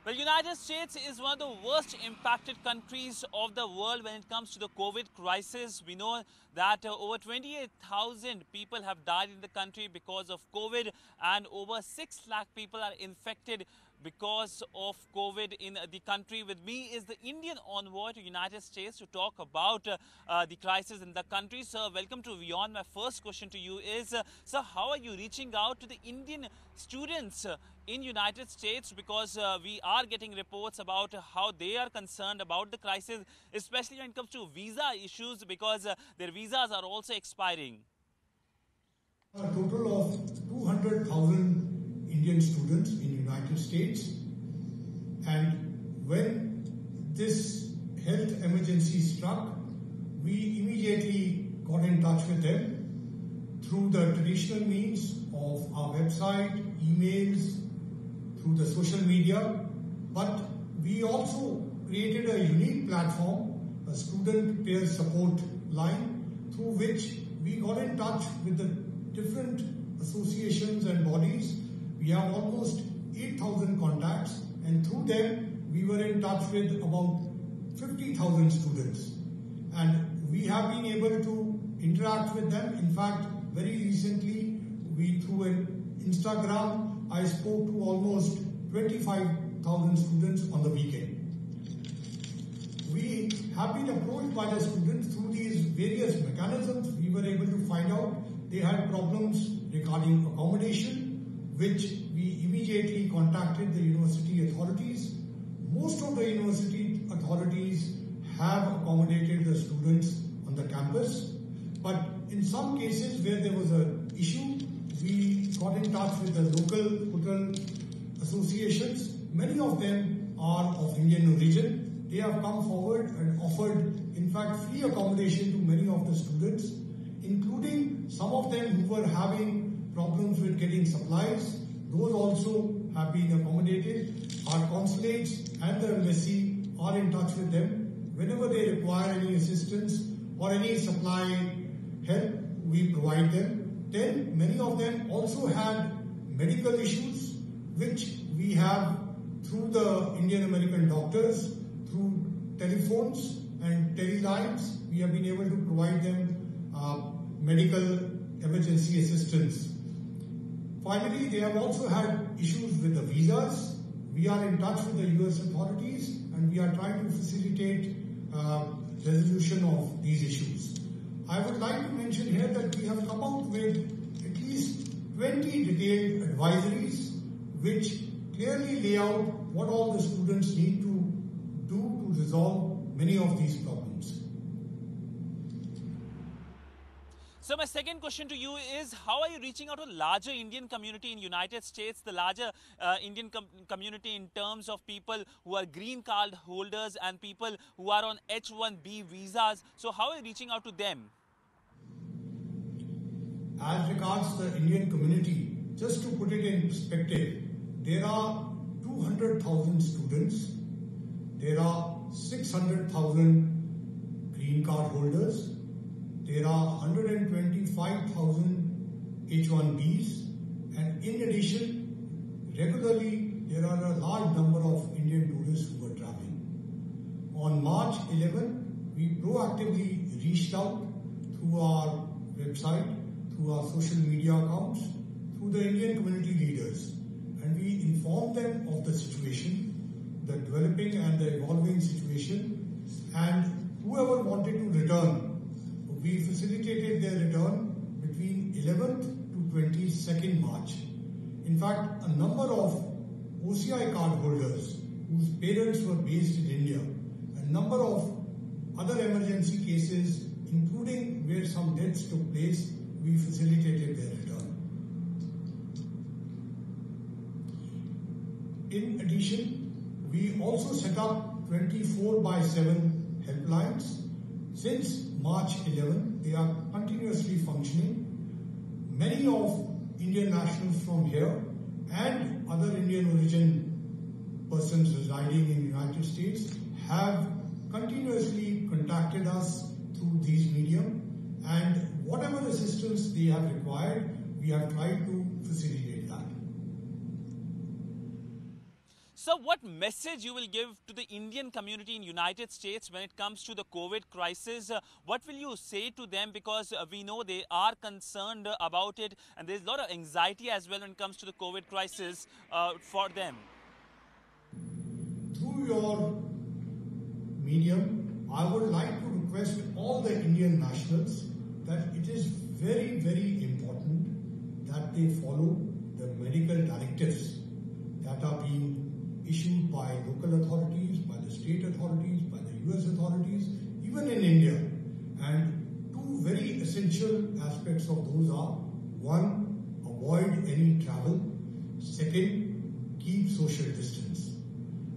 Well, United States is one of the worst impacted countries of the world when it comes to the COVID crisis. We know that over 28,000 people have died in the country because of COVID, and over 6 lakh people are infected because of COVID in the country. With me is the Indian envoy to United States to talk about the crisis in the country. Sir, welcome to WION. My first question to you is, sir, how are you reaching out to the Indian students in United States, because we are getting reports about how they are concerned about the crisis, especially when it comes to visa issues, because their visas are also expiring? A total of 200,000 Indian students in United States, and when this health emergency struck, we immediately got in touch with them through the traditional means of our website, emails, through the social media, but we also created a unique platform, a student peer support line, through which we got in touch with the different associations and bodies. We have almost 8,000 contacts, and through them we were in touch with about 50,000 students, and we have been able to interact with them. In fact, very recently, through an Instagram, I spoke to almost 25,000 students on the weekend. We have been approached by the students through these various mechanisms. We were able to find out they had problems regarding accommodation, which we immediately contacted the university authorities. Most of the university authorities have accommodated the students on the campus, but in some cases where there was an issue, we got in touch with the local hotel associations. Many of them are of Indian origin. They have come forward and offered, in fact, free accommodation to many of the students, including some of them who were having problems with getting supplies. Those also have been accommodated. Our consulates and the embassy are in touch with them. Whenever they require any assistance or any supply help, we provide them. Then many of them also had medical issues, which we have through the Indian American doctors, through telephones and telelines. We have been able to provide them medical emergency assistance. Finally, they have also had issues with the visas. We are in touch with the US authorities, and we are trying to facilitate resolution of these issues. I would like to mention here that we have come out with at least 20 detailed advisories which clearly lay out what all the students need to do to resolve many of these problems. So my second question to you is, how are you reaching out to the larger Indian community in United States, the larger Indian community in terms of people who are green card holders and people who are on H-1B visas? So how are you reaching out to them? As regards the Indian community, just to put it in perspective, there are 200,000 students, there are 600,000 green card holders, there are 125,000 H-1Bs, and in addition, regularly there are a large number of Indian tourists who are traveling. On March 11, we proactively reached out through our website, through our social media accounts, through the Indian community leaders, and we informed them of the situation, the developing and the evolving situation, and whoever wanted to return, we facilitated their return between 11th to 22nd March. In fact, a number of OCI card holders whose parents were based in India, a number of other emergency cases, including where some deaths took place, we facilitated their return. In addition, we also set up 24/7 helplines. Since March 11, they are continuously functioning. Many of Indian nationals from here and other Indian origin persons residing in the United States have continuously contacted us through these medium, and whatever assistance they have required, we have tried to facilitate that. So what message you will give to the Indian community in United States when it comes to the COVID crisis? What will you say to them? Because we know they are concerned about it, and there's a lot of anxiety as well when it comes to the COVID crisis for them. Through your medium, I would like to request all the Indian nationals that it is very, very important that they follow the medical directives that are being issued by local authorities, by the state authorities, by the US authorities, even in India. And two very essential aspects of those are: one, avoid any travel; second, keep social distance.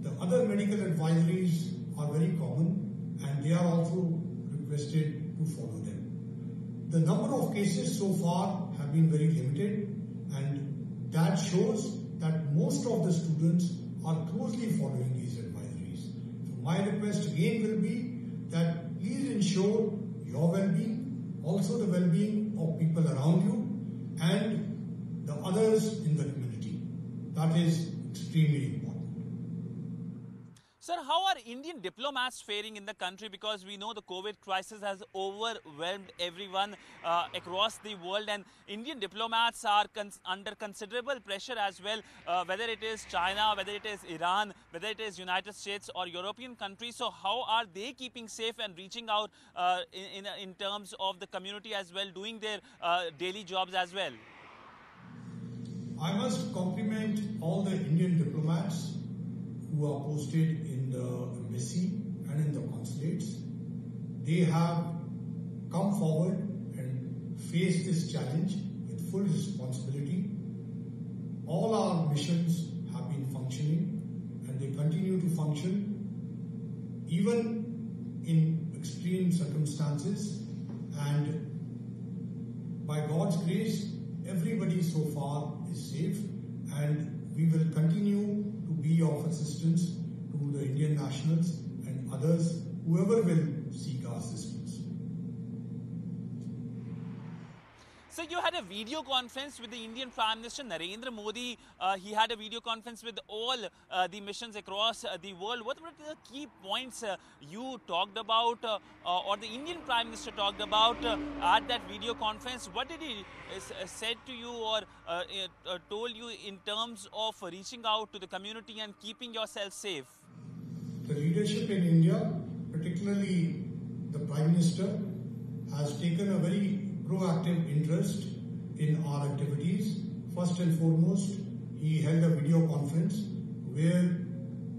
The other medical advisories are very common, and they are also requested to follow them. The number of cases so far have been very limited, and that shows that most of the students are closely following these advisories. So my request again will be that please ensure your well-being, also the well-being of people around you and the others in the community. That is extremely important. Sir, how are Indian diplomats faring in the country? Because we know the COVID crisis has overwhelmed everyone across the world, and Indian diplomats are under considerable pressure as well, whether it is China, whether it is Iran, whether it is United States or European countries. So how are they keeping safe and reaching out in terms of the community as well, doing their daily jobs as well? I must compliment all the Indian diplomats who are posted in the embassy and in the consulates. They have come forward and faced this challenge with full responsibility. All our missions have been functioning, and they continue to function even in extreme circumstances. And by God's grace, everybody so far is safe, and we will continue to be of assistance to the Indian nationals and others, whoever will seek our assistance. So you had a video conference with the Indian Prime Minister Narendra Modi. He had a video conference with all the missions across the world. What were the key points you talked about or the Indian Prime Minister talked about at that video conference? What did he said to you or told you in terms of reaching out to the community and keeping yourself safe? The leadership in India, particularly the Prime Minister, has taken a very proactive interest in our activities. First and foremost, he held a video conference where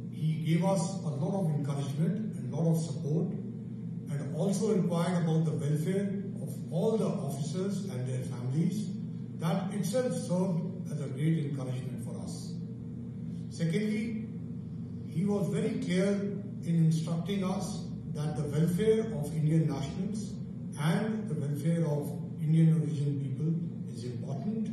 he gave us a lot of encouragement and a lot of support, and also inquired about the welfare of all the officers and their families. That itself served as a great encouragement for us. Secondly, he was very clear in instructing us that the welfare of Indian nationals and the welfare of Indian origin people is important.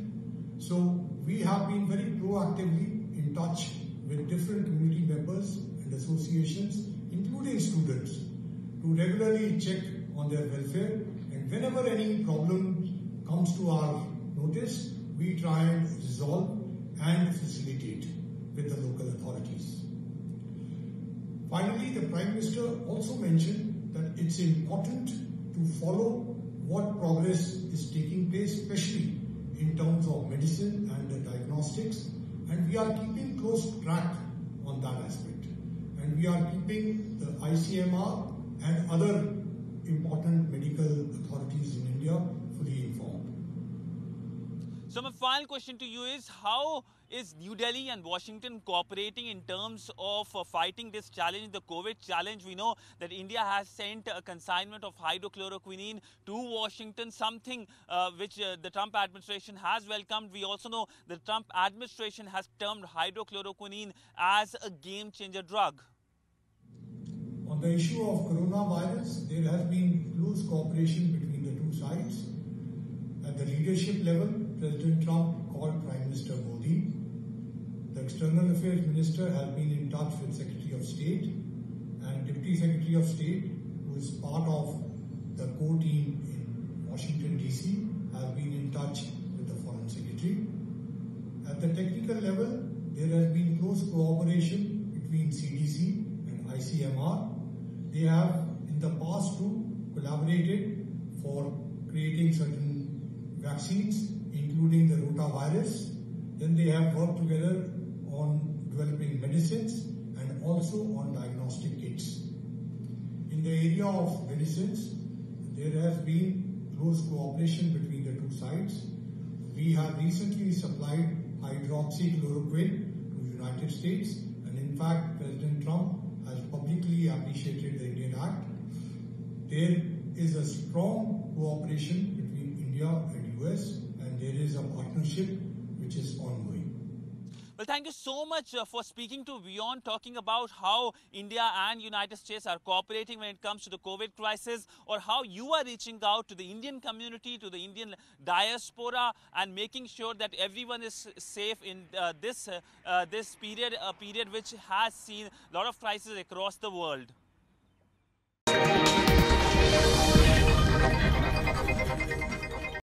So we have been very proactively in touch with different community members and associations, including students, to regularly check on their welfare. And whenever any problem comes to our notice, we try and resolve and facilitate with the local authorities. Finally, the Prime Minister also mentioned that it's important to follow what progress is taking place, especially in terms of medicine and the diagnostics, and we are keeping close track on that aspect. And we are keeping the ICMR and other important medical authorities in India fully informed. So my final question to you is, how is New Delhi and Washington cooperating in terms of fighting this challenge, the COVID challenge? We know that India has sent a consignment of hydrochloroquine to Washington, something which the Trump administration has welcomed. We also know the Trump administration has termed hydrochloroquine as a game-changer drug. On the issue of coronavirus, there has been close cooperation between the two sides. At the leadership level, President Trump called Prime Minister Modi. The External Affairs Minister has been in touch with Secretary of State, and Deputy Secretary of State, who is part of the core team in Washington, D.C., has been in touch with the Foreign Secretary. At the technical level, there has been close cooperation creating certain vaccines, including the rotavirus. Then they have worked together on developing medicines and also on diagnostic kits. In the area of medicines, there has been close cooperation between the two sides. We have recently supplied hydroxychloroquine to the United States, and in fact, President Trump has publicly appreciated the Indian Act. There is a strong cooperation between India and US, and there is a partnership which is ongoing. Well, thank you so much for speaking to WION, talking about how India and United States are cooperating when it comes to the COVID crisis, or how you are reaching out to the Indian community, to the Indian diaspora, and making sure that everyone is safe in this period, a period which has seen a lot of crises across the world.